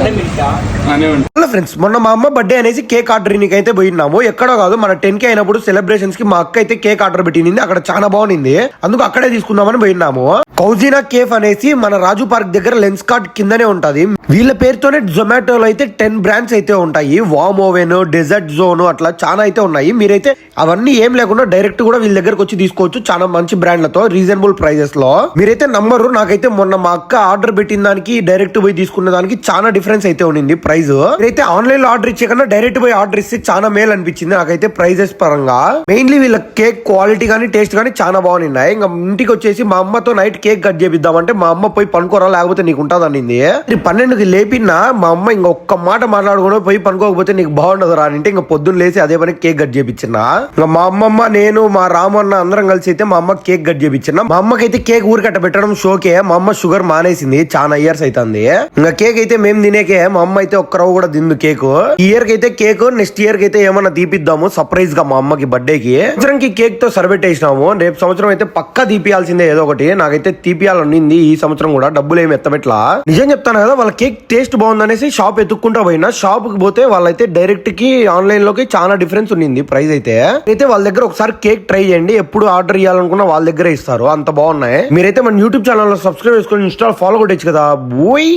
Hello friends, మొన్న మా అమ్మ బర్త్డే అనేసి కేక్ ఆర్డర్ అయితే పోయినాము. ఎక్కడో కాదు, మన 10K అయినప్పుడు సెలబ్రేషన్స్ కి మా అక్క అయితే కేక్ ఆర్డర్ పెట్టింది. అక్కడ చాలా బాగుంది, అందుకు అక్కడే తీసుకుందామని పోయినాము. కౌజీనా కేఫ్ అనేసి మన రాజు పార్క్ దగ్గర లెన్స్ కార్ట్ కిందనే ఉంటది. వీళ్ళ పేరుతోనే జొమాటోలో అయితే 10 బ్రాండ్స్ అయితే ఉంటాయి. వామ్ ఓవెన్, డెజర్ట్ జోన్, అట్లా చాలా అయితే ఉన్నాయి. మీరైతే అవన్నీ ఏం లేకుండా డైరెక్ట్ కూడా వీళ్ళ దగ్గరకు వచ్చి తీసుకోవచ్చు. చాలా మంచి బ్రాండ్లతో రీజనబుల్ ప్రైజెస్ లో. మీరైతే నమ్మరు, నాకైతే మొన్న మా అక్క ఆర్డర్ పెట్టిన దానికి డైరెక్ట్ పోయి తీసుకున్న దానికి చాలా డిఫరెన్స్ అయితే ఉంది ప్రైస్. మీరైతే ఆన్లైన్ లో ఆర్డర్ ఇచ్చే కన్నా డైరెక్ట్ పోయి ఆర్డర్ ఇస్తే చాలా మేలు అనిపించింది నాకైతే ప్రైజెస్ పరంగా. మెయిన్లీ వీళ్ళ కేక్ క్వాలిటీ గానీ టేస్ట్ గానీ చాలా బాగున్నాయి. ఇంకా ఇంటికి వచ్చేసి మా అమ్మతో నైట్ కేక్ కట్ చేపిద్దామంటే మా అమ్మ పోయి పనుకోరా లేకపోతే నీకు ఉంటుంది అనింది. 12కి లేపినా మా అమ్మ ఇంకా ఒక్క మాట మాట్లాడుకుని పోయి పనుకోకపోతే నీకు బాగుండదు రా అంటే ఇంకా పొద్దున్న లేసి అదే పని కేక్ కట్ చేపించిన. ఇంకా మా అమ్మమ్మ, నేను, మా రామన్న అందరం కలిసి అయితే మా అమ్మ కేక్ కట్ చేపించిన. మా అమ్మకైతే కేక్ ఊరికట్ట పెట్టడం షోకే. మా అమ్మ షుగర్ మానేసింది, చాలా ఇయర్స్ అవుతుంది. ఇంకా కేక్ అయితే మేము తినేకే, మా అమ్మ అయితే ఒక్క రవ్వ కూడా తిందు కేక్. ఈ ఇయర్ కి అయితే కేక్, నెక్స్ట్ ఇయర్ కి అయితే ఏమన్నా తీపిద్దాము సర్ప్రైజ్ గా మా అమ్మకి బర్త్డే కి. సంవత్సరంకి కేక్ తో సరిపెట్టేసినాము. రేపు సంవత్సరం అయితే పక్కా తీపియాల్సిందే ఏదో ఒకటి. నాకైతే తీపియాలనింది ఈ సంవత్సరం కూడా, డబ్బులు ఏమి ఎత్తబెట్లా. నిజం చెప్తాను కదా, వాళ్ళ కేక్ టేస్ట్ బాగుందనేసి షాప్ ఎత్తుక్కుంటా పోయినా. షాప్ కి పోతే వాళ్ళైతే డైరెక్ట్ కి ఆన్లైన్ లోకి చాలా డిఫరెన్స్ ఉంది ప్రైస్ అయితే. వాళ్ళ దగ్గర ఒకసారి కేక్ ట్రై చేయండి. ఎప్పుడు ఆర్డర్ ఇవ్వాలనుకున్నా వాళ్ళ దగ్గరే ఇస్తారు, అంత బాగున్నాయి. మీరైతే మన యూట్యూబ్ ఛానల్ లో సబ్స్క్రైబ్ చేసుకొని ఇన్స్టా ఫాలో కొట్టచ్చు కదా. బోయ్.